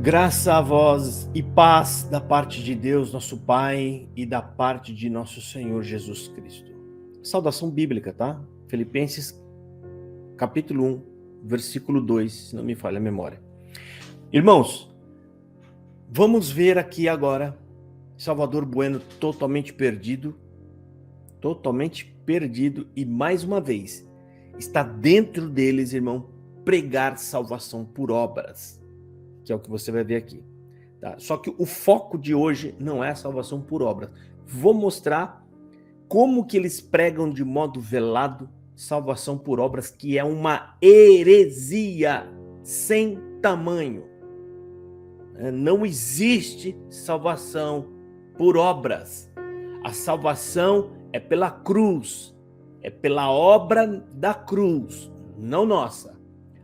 Graça a vós e paz da parte de Deus, nosso Pai, e da parte de nosso Senhor Jesus Cristo. Saudação bíblica, tá? Filipenses capítulo 1, versículo 2, se não me falha a memória. Irmãos, vamos ver aqui agora Salvador Bueno totalmente perdido e mais uma vez está dentro deles, irmão, pregar salvação por obras, que é o que você vai ver aqui. Tá? Só que o foco de hoje não é a salvação por obras. Vou mostrar como que eles pregam de modo velado salvação por obras, que é uma heresia sem tamanho. Não existe salvação por obras. A salvação é pela cruz, é pela obra da cruz, não nossa.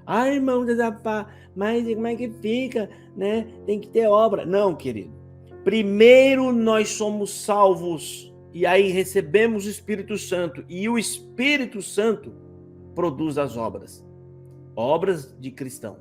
Ah, irmão, mas como é que fica, né? Tem que ter obra. Não, querido. Primeiro nós somos salvos e aí recebemos o Espírito Santo. E o Espírito Santo produz as obras. Obras de cristão.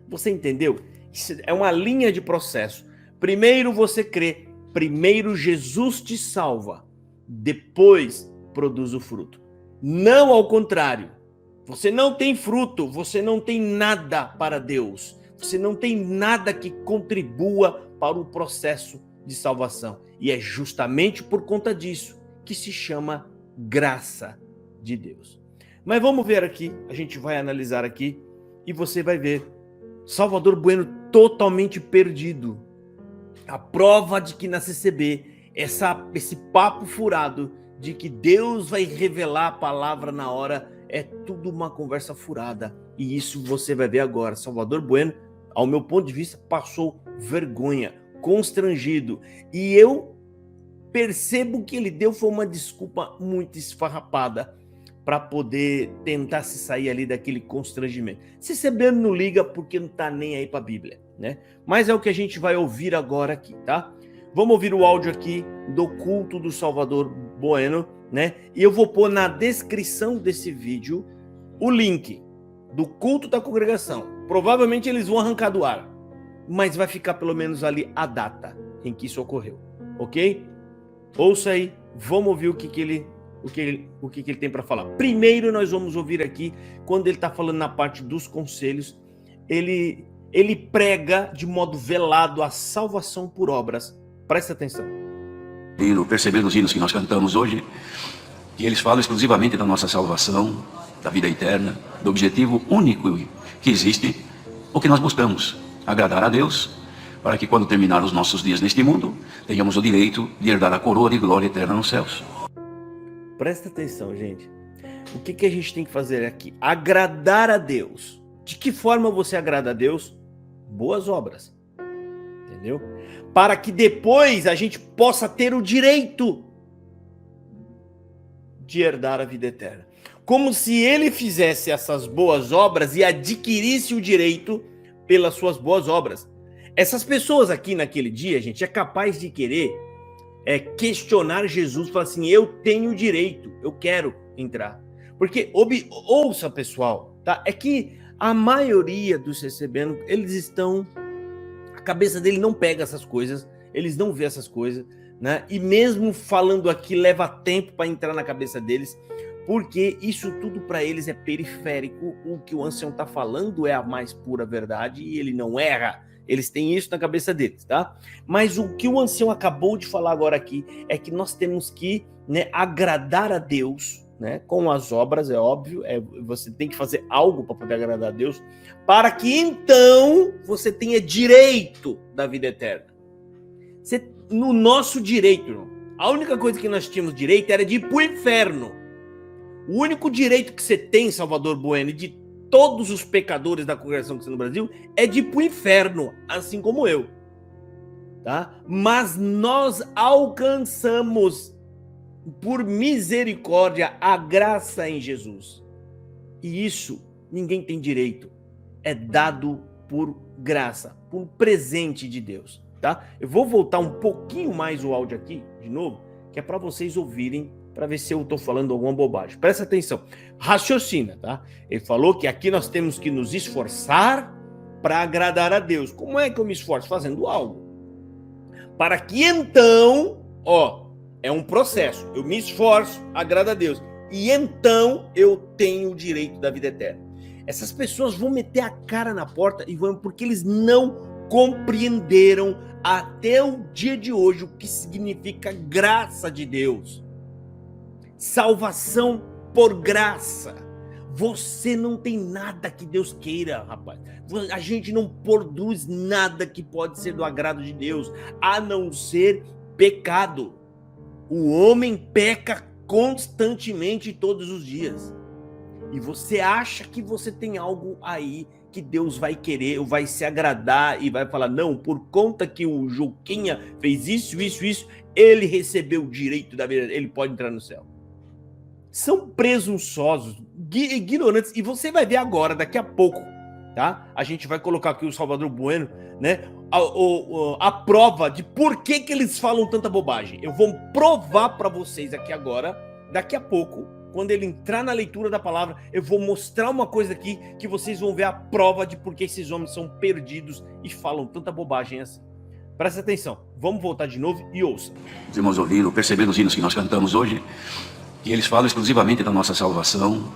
Você entendeu? Isso é uma linha de processo. Primeiro você crê. Primeiro Jesus te salva. Depois produz o fruto. Não ao contrário. Você não tem fruto, você não tem nada para Deus. Você não tem nada que contribua para o processo de salvação. E é justamente por conta disso que se chama graça de Deus. Mas vamos ver aqui, a gente vai analisar aqui e você vai ver Salvador Bueno totalmente perdido. A prova de que na CCB, esse papo furado de que Deus vai revelar a palavra na hora, é tudo uma conversa furada. E isso você vai ver agora. Salvador Bueno, ao meu ponto de vista, passou vergonha, constrangido. E eu percebo que ele deu foi uma desculpa muito esfarrapada para poder tentar se sair ali daquele constrangimento. CCB não liga porque não tá nem aí para a Bíblia, né? Mas é o que a gente vai ouvir agora aqui, tá? Vamos ouvir o áudio aqui do culto do Salvador Bueno, né? E eu vou pôr na descrição desse vídeo o link do culto da congregação. Provavelmente eles vão arrancar do ar, mas vai ficar pelo menos ali a data em que isso ocorreu, ok? Ouça aí, vamos ouvir o que ele tem para falar. Primeiro nós vamos ouvir aqui, quando ele está falando na parte dos conselhos, ele prega de modo velado a salvação por obras. Presta atenção. Perceber nos hinos que nós cantamos hoje, que eles falam exclusivamente da nossa salvação, da vida eterna, do objetivo único que existe, o que nós buscamos, agradar a Deus, para que quando terminar os nossos dias neste mundo, tenhamos o direito de herdar a coroa de glória eterna nos céus. Presta atenção, gente. O que a gente tem que fazer aqui? Agradar a Deus. De que forma você agrada a Deus? Boas obras. Entendeu? Para que depois a gente possa ter o direito de herdar a vida eterna. Como se ele fizesse essas boas obras e adquirisse o direito pelas suas boas obras. Essas pessoas aqui naquele dia, gente, é capaz de querer questionar Jesus, falar assim, eu tenho direito, eu quero entrar. Porque, ouça pessoal, tá? É que a maioria dos recebendo, eles estão... A cabeça dele não pega essas coisas, eles não vê essas coisas, né? E mesmo falando aqui, leva tempo para entrar na cabeça deles, porque isso tudo para eles é periférico. O que o ancião está falando é a mais pura verdade e ele não erra. Eles têm isso na cabeça deles, tá? Mas o que o ancião acabou de falar agora aqui é que nós temos que, né, agradar a Deus, né, com as obras, é óbvio, você tem que fazer algo para poder agradar a Deus, para que então você tenha direito da vida eterna. No nosso direito, a única coisa que nós tínhamos direito era de ir para o inferno. O único direito que você tem, Salvador Bueno, de todos os pecadores da congregação cristã no Brasil, é de ir para o inferno, assim como eu. Tá? Mas nós alcançamos, por misericórdia, a graça em Jesus. E isso ninguém tem direito. É dado por graça, por presente de Deus. Tá? Eu vou voltar um pouquinho mais o áudio aqui, de novo, que é para vocês ouvirem, para ver se eu estou falando alguma bobagem. Presta atenção, raciocina, tá? Ele falou que aqui nós temos que nos esforçar para agradar a Deus. Como é que eu me esforço? Fazendo algo. Para que então, é um processo. Eu me esforço, agrado a Deus. E então eu tenho o direito da vida eterna. Essas pessoas vão meter a cara na porta e vão, porque eles não compreenderam até o dia de hoje o que significa graça de Deus. Salvação por graça. Você não tem nada que Deus queira, rapaz. A gente não produz nada que pode ser do agrado de Deus, a não ser pecado. O homem peca constantemente todos os dias. E você acha que você tem algo aí que Deus vai querer, ou vai se agradar e vai falar, não, por conta que o Juquinha fez isso, ele recebeu o direito da vida, ele pode entrar no céu. São presunçosos, ignorantes, e você vai ver agora, daqui a pouco, tá? A gente vai colocar aqui o Salvador Bueno, né? A prova de por que eles falam tanta bobagem. Eu vou provar para vocês aqui agora, daqui a pouco, quando ele entrar na leitura da palavra, eu vou mostrar uma coisa aqui que vocês vão ver a prova de por que esses homens são perdidos e falam tanta bobagem assim. Presta atenção, vamos voltar de novo e ouça. Os irmãos ouviram, perceberam os hinos que nós cantamos hoje, que eles falam exclusivamente da nossa salvação.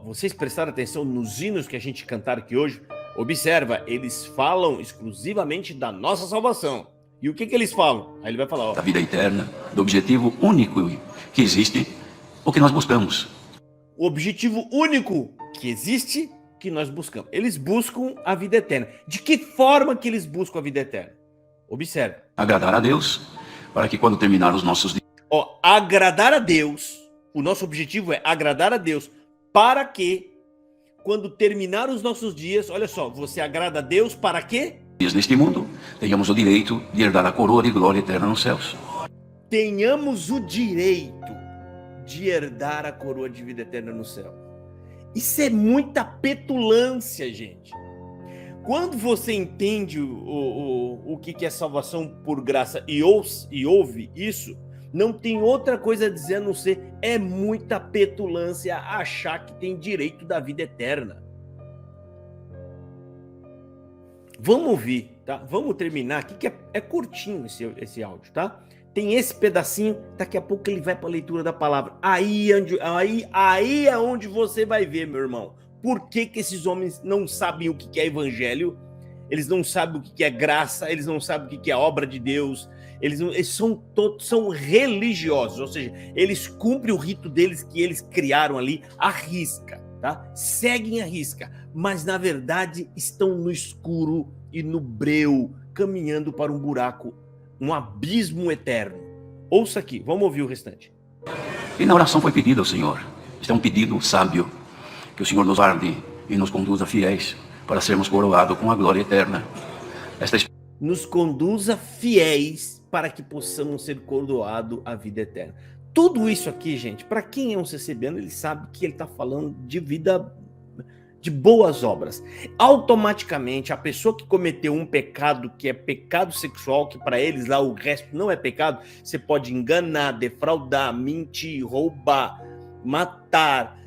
Vocês prestaram atenção nos hinos que a gente cantar aqui hoje? Observa, eles falam exclusivamente da nossa salvação. E o que eles falam? Aí ele vai falar, da vida eterna, do objetivo único que existe, o que nós buscamos. O objetivo único que existe, que nós buscamos. Eles buscam a vida eterna. De que forma que eles buscam a vida eterna? Observe. Agradar a Deus, para que quando terminar os nossos dias... Agradar a Deus. O nosso objetivo é agradar a Deus, para que, quando terminar os nossos dias, olha só, você agrada a Deus para quê? Neste mundo, tenhamos o direito de herdar a coroa de glória eterna nos céus. Tenhamos o direito de herdar a coroa de vida eterna no céu. Isso é muita petulância, gente. Quando você entende o que é salvação por graça e ouve isso, não tem outra coisa a dizer a não ser é muita petulância achar que tem direito da vida eterna. Vamos ouvir, tá? Vamos terminar aqui, que é curtinho esse áudio, tá? Tem esse pedacinho, daqui a pouco ele vai para a leitura da palavra. Aí é onde você vai ver, meu irmão, por que esses homens não sabem o que é evangelho, eles não sabem o que é graça, eles não sabem o que é obra de Deus, eles são religiosos, ou seja, eles cumprem o rito deles que eles criaram ali à risca, tá? Seguem à risca, mas na verdade estão no escuro e no breu, caminhando para um buraco, um abismo eterno. Ouça aqui, vamos ouvir o restante. E na oração foi pedido ao Senhor, este é um pedido sábio, que o Senhor nos guarde e nos conduza fiéis para sermos coroados com a glória eterna. Nos conduza fiéis para que possamos ser coroados à vida eterna. Tudo isso aqui, gente, para quem é um CCBano, ele sabe que ele está falando de vida, de boas obras. Automaticamente, a pessoa que cometeu um pecado, que é pecado sexual, que para eles lá o resto não é pecado, você pode enganar, defraudar, mentir, roubar, matar,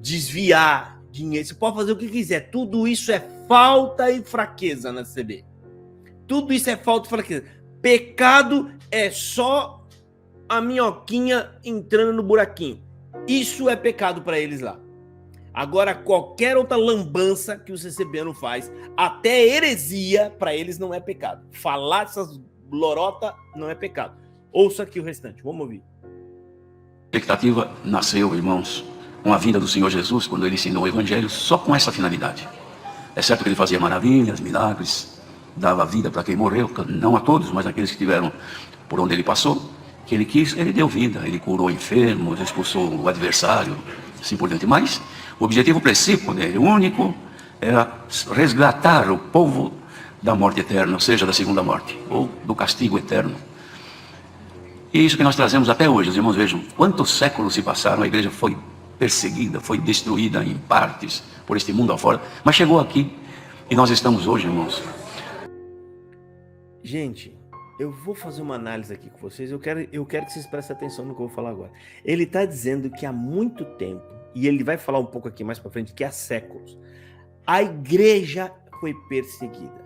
desviar dinheiro, você pode fazer o que quiser. Tudo isso é falta e fraqueza na CB. Tudo isso é falta e fraqueza. Pecado é só a minhoquinha entrando no buraquinho. Isso é pecado para eles lá. Agora, qualquer outra lambança que o CCBano faz, até heresia, para eles não é pecado. Falar essas lorota não é pecado. Ouça aqui o restante, vamos ouvir. A expectativa nasceu, irmãos, com a vinda do Senhor Jesus, quando ele ensinou o Evangelho, só com essa finalidade. É certo que ele fazia maravilhas, milagres, dava vida para quem morreu, não a todos, mas aqueles que tiveram por onde ele passou, que ele quis, ele deu vida, ele curou enfermos, expulsou o adversário, assim por diante. Mas o objetivo principal dele, único, era resgatar o povo da morte eterna, ou seja, da segunda morte, ou do castigo eterno. E isso que nós trazemos até hoje. Os irmãos vejam quantos séculos se passaram, a igreja foi perseguida, foi destruída em partes por este mundo afora, mas chegou aqui e nós estamos hoje, irmãos. Gente, eu vou fazer uma análise aqui com vocês, eu quero que vocês prestem atenção no que eu vou falar agora. Ele está dizendo que há muito tempo, e ele vai falar um pouco aqui mais para frente, que há séculos, A igreja foi perseguida.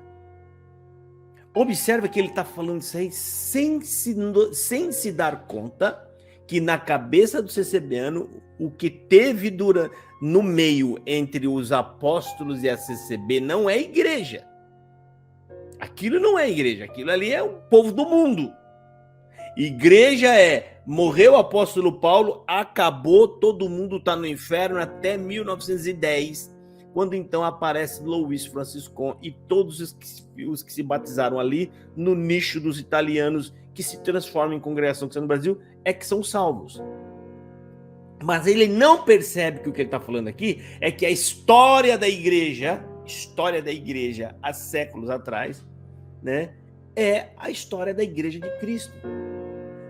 Observa que ele está falando isso aí sem se dar conta que na cabeça do CCBano, o que teve no meio entre os apóstolos e a CCB não é igreja. Aquilo não é igreja, aquilo ali é o povo do mundo. Igreja morreu o apóstolo Paulo, acabou, todo mundo está no inferno até 1910, quando então aparece Louis Franciscon e todos os que se batizaram ali no nicho dos italianos que se transformam em congregação cristã no Brasil, que são salvos. Mas ele não percebe que o que ele está falando aqui é que a história da igreja há séculos atrás, né, é a história da igreja de Cristo.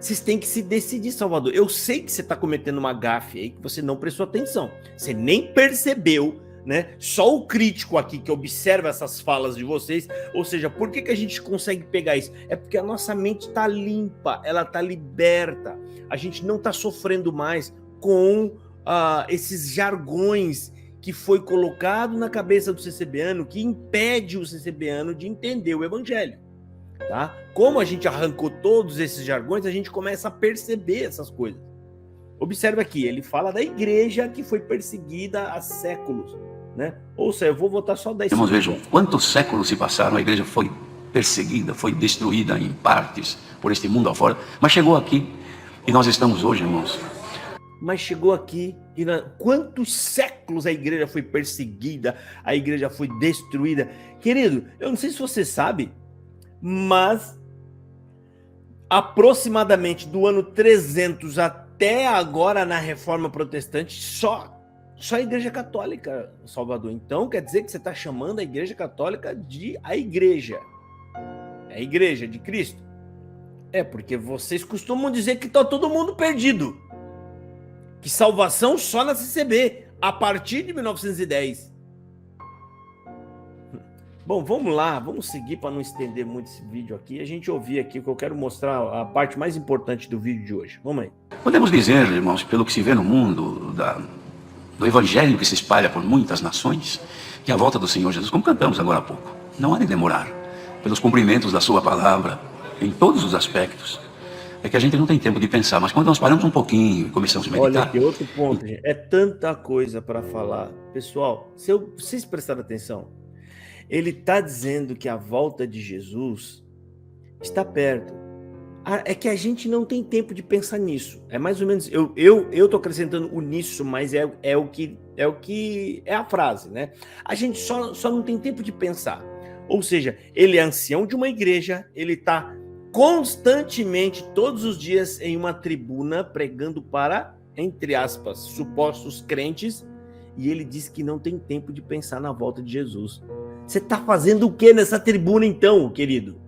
Vocês têm que se decidir, Salvador. Eu sei que você está cometendo uma gafe aí, que você não prestou atenção. Você nem percebeu, né? Só o crítico aqui que observa essas falas de vocês. Ou seja, por que a gente consegue pegar isso? É porque a nossa mente está limpa, ela está liberta. A gente não está sofrendo mais com esses jargões que foi colocado na cabeça do CCBano, que impede o CCBano de entender o evangelho. Tá? Como a gente arrancou todos esses jargões, a gente começa a perceber essas coisas. Observe aqui, ele fala da igreja que foi perseguida há séculos, né? Ou seja, eu vou voltar só 10 segundos. Vejam, quantos séculos se passaram, a igreja foi perseguida, foi destruída em partes por este mundo afora, mas chegou aqui e nós estamos hoje, irmãos. Mas chegou aqui e quantos séculos a igreja foi perseguida, a igreja foi destruída. Querido, eu não sei se você sabe, mas aproximadamente do ano 300 até agora na Reforma Protestante, só a Igreja Católica, Salvador. Então quer dizer que você está chamando a Igreja Católica de a Igreja. É a Igreja de Cristo. Porque vocês costumam dizer que está todo mundo perdido. Que salvação só na CCB, a partir de 1910. Bom, vamos lá, vamos seguir para não estender muito esse vídeo aqui. A gente ouvir aqui, que eu quero mostrar a parte mais importante do vídeo de hoje. Vamos aí. Podemos dizer, irmãos, pelo que se vê no mundo, do evangelho que se espalha por muitas nações, que a volta do Senhor Jesus, como cantamos agora há pouco, não há de demorar, pelos cumprimentos da sua palavra, em todos os aspectos. É que a gente não tem tempo de pensar, mas quando nós paramos um pouquinho e começamos a meditar... Olha aqui, outro ponto, gente. É tanta coisa para falar. Pessoal, se vocês prestarem atenção, ele está dizendo que a volta de Jesus está perto. É que a gente não tem tempo de pensar nisso. É mais ou menos... Eu estou acrescentando o nisso, mas é o que é a frase, né? A gente só não tem tempo de pensar. Ou seja, ele é ancião de uma igreja, ele está constantemente, todos os dias, em uma tribuna, pregando para, entre aspas, supostos crentes, e ele diz que não tem tempo de pensar na volta de Jesus. Você está fazendo o que nessa tribuna, então, querido?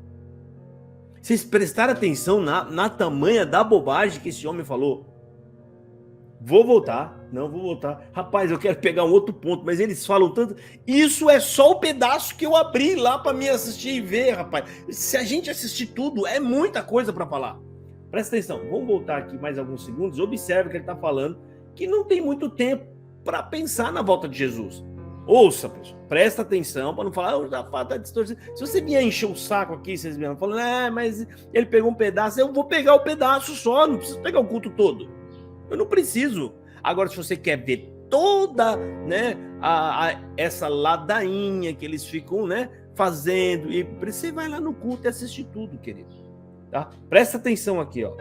Vocês prestaram atenção na tamanha da bobagem que esse homem falou? Vou voltar. Não, vou voltar. Rapaz, eu quero pegar um outro ponto, mas eles falam tanto. Isso é só o pedaço que eu abri lá para me assistir e ver, rapaz. Se a gente assistir tudo, é muita coisa para falar. Presta atenção. Vamos voltar aqui mais alguns segundos. Observe que ele está falando que não tem muito tempo para pensar na volta de Jesus. Ouça, pessoal. Presta atenção para não falar, o rapaz tá distorcido. Se você vier encher o saco aqui, vocês viram falando, mas ele pegou um pedaço, eu vou pegar o pedaço só, não preciso pegar o culto todo. Eu não preciso. Agora, se você quer ver toda, né, essa ladainha que eles ficam, né, fazendo, e você vai lá no culto e assiste tudo, querido. Tá? Presta atenção aqui, ó.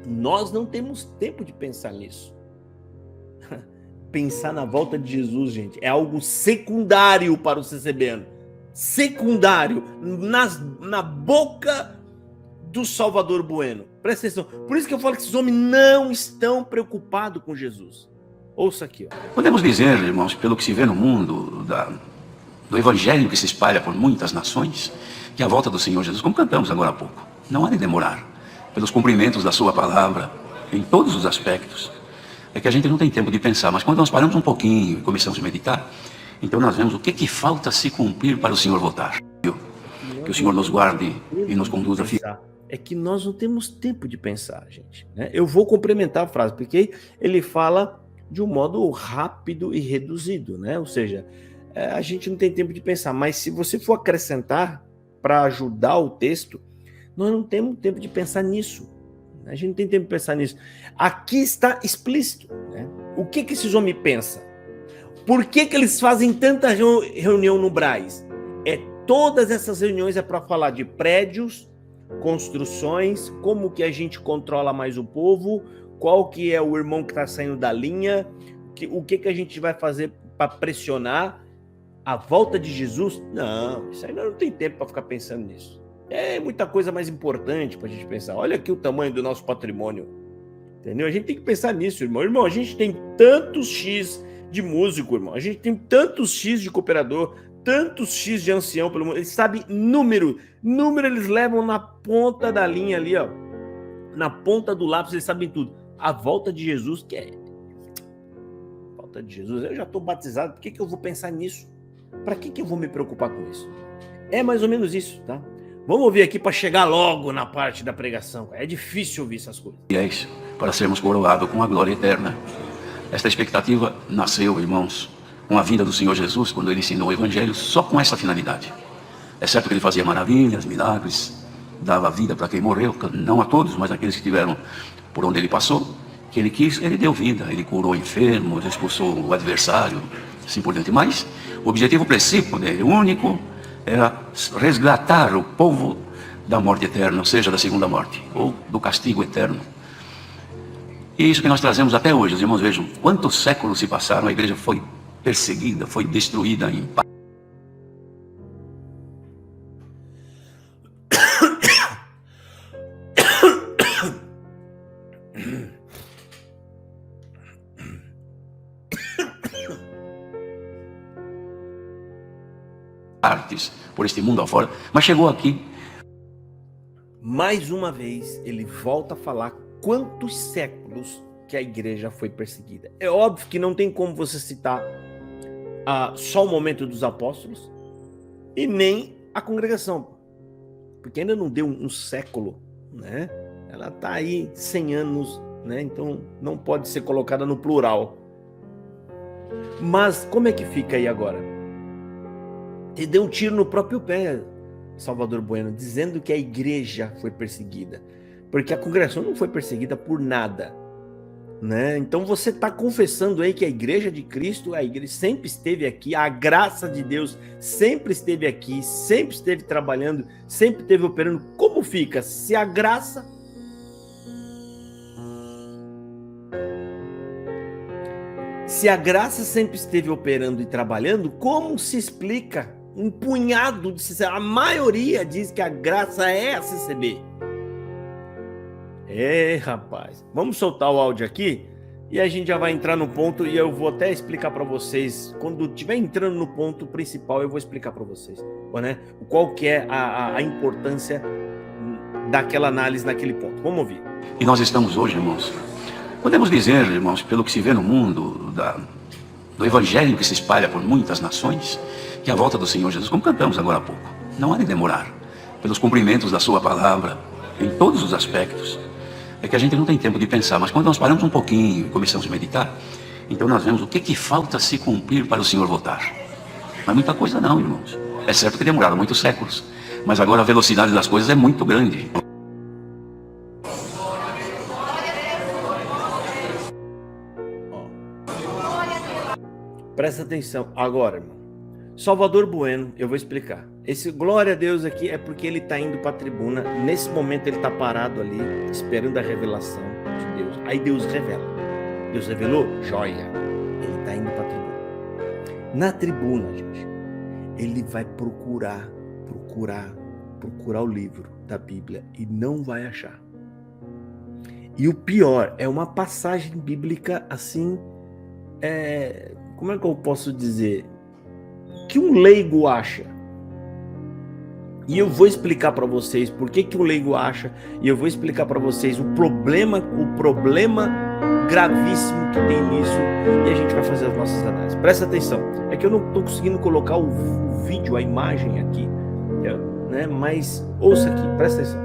Nós não temos tempo de pensar nisso. Pensar na volta de Jesus, gente, é algo secundário para o CCBano. Secundário. Na boca do Salvador Bueno. Presta atenção. Por isso que eu falo que esses homens não estão preocupados com Jesus. Ouça aqui, ó. Podemos dizer, irmãos, pelo que se vê no mundo, do evangelho que se espalha por muitas nações, que a volta do Senhor Jesus, como cantamos agora há pouco, não há de demorar, pelos cumprimentos da sua palavra, em todos os aspectos. É que a gente não tem tempo de pensar, mas quando nós paramos um pouquinho e começamos a meditar, então nós vemos o que falta se cumprir para o Senhor voltar. Que o Senhor nos guarde e nos conduza. É que nós não temos tempo de pensar, gente. Né? Eu vou complementar a frase, porque ele fala de um modo rápido e reduzido, né? Ou seja, a gente não tem tempo de pensar. Mas se você for acrescentar para ajudar o texto, nós não temos tempo de pensar nisso. A gente não tem tempo de pensar nisso. Aqui está explícito, né? O que esses homens pensam? Por que eles fazem tanta reunião no Brás? Todas essas reuniões é para falar de prédios, construções, como que a gente controla mais o povo, qual que é o irmão que está saindo da linha, o que a gente vai fazer para pressionar a volta de Jesus. Não, isso aí não tem tempo para ficar pensando nisso. É muita coisa mais importante para a gente pensar. Olha aqui o tamanho do nosso patrimônio, entendeu? A gente tem que pensar nisso, irmão. Irmão, a gente tem tantos X de músico, irmão. A gente tem tantos X de cooperador, tantos X de ancião pelo mundo. Eles sabem número eles levam na ponta da linha ali, ó. Na ponta do lápis, eles sabem tudo. A volta de Jesus, que é... Volta de Jesus, eu já estou batizado, por que eu vou pensar nisso? Para que eu vou me preocupar com isso? É mais ou menos isso, tá? Vamos ouvir aqui para chegar logo na parte da pregação. É difícil ouvir essas coisas. E é isso, para sermos coroados com a glória eterna. Esta expectativa nasceu, irmãos, com a vinda do Senhor Jesus, quando ele ensinou o Evangelho, só com essa finalidade. É certo que ele fazia maravilhas, milagres, dava vida para quem morreu, não a todos, mas aqueles que tiveram por onde ele passou, que ele quis, ele deu vida, ele curou enfermos, expulsou o adversário, assim por diante. Mas o objetivo principal dele, único, era resgatar o povo da morte eterna, ou seja, da segunda morte, ou do castigo eterno. E isso que nós trazemos até hoje. Os irmãos vejam quantos séculos se passaram, a igreja foi perseguida, foi destruída em partes por este mundo afora, mas chegou aqui. Mais uma vez, ele volta a falar quantos séculos que a igreja foi perseguida. É óbvio que não tem como você citar só o momento dos apóstolos e nem a congregação, porque ainda não deu um século, né? Ela está aí 100 anos, né? Então não pode ser colocada no plural. Mas como é que fica aí agora? Ele deu um tiro no próprio pé, Salvador Bueno, dizendo que a igreja foi perseguida, porque a congregação não foi perseguida por nada, né? Então você está confessando aí que a igreja de Cristo, a igreja sempre esteve aqui, a graça de Deus sempre esteve aqui, sempre esteve trabalhando, sempre esteve operando. Como fica? Se a graça sempre esteve operando e trabalhando, como se explica um punhado de... A maioria diz que a graça é a CCB. Rapaz, vamos soltar o áudio aqui e a gente já vai entrar no ponto e eu vou até explicar para vocês, quando estiver entrando no ponto principal, eu vou explicar para vocês, né, qual que é a importância daquela análise naquele ponto. Vamos ouvir. E nós estamos hoje, irmãos, podemos dizer, irmãos, pelo que se vê no mundo, do evangelho que se espalha por muitas nações, que a volta do Senhor Jesus, como cantamos agora há pouco, não há de demorar, pelos cumprimentos da sua palavra, em todos os aspectos. É que a gente não tem tempo de pensar, mas quando nós paramos um pouquinho e começamos a meditar, então nós vemos o que falta se cumprir para o Senhor voltar. Não é muita coisa não, irmãos. É certo que demoraram muitos séculos, mas agora a velocidade das coisas é muito grande. Presta atenção agora, irmão. Salvador Bueno, eu vou explicar. Esse glória a Deus aqui é porque ele está indo para a tribuna. Nesse momento ele está parado ali, esperando a revelação de Deus. Aí Deus revela. Deus revelou? Joia. Ele está indo para a tribuna. Na tribuna, gente, ele vai procurar o livro da Bíblia e não vai achar. E o pior, é uma passagem bíblica assim, como é que eu posso dizer? Que um leigo acha. E eu vou explicar para vocês por que um leigo acha, e eu vou explicar para vocês o problema gravíssimo que tem nisso, e a gente vai fazer as nossas análises. Presta atenção, é que eu não estou conseguindo colocar o vídeo, a imagem aqui, né? Mas ouça aqui, presta atenção.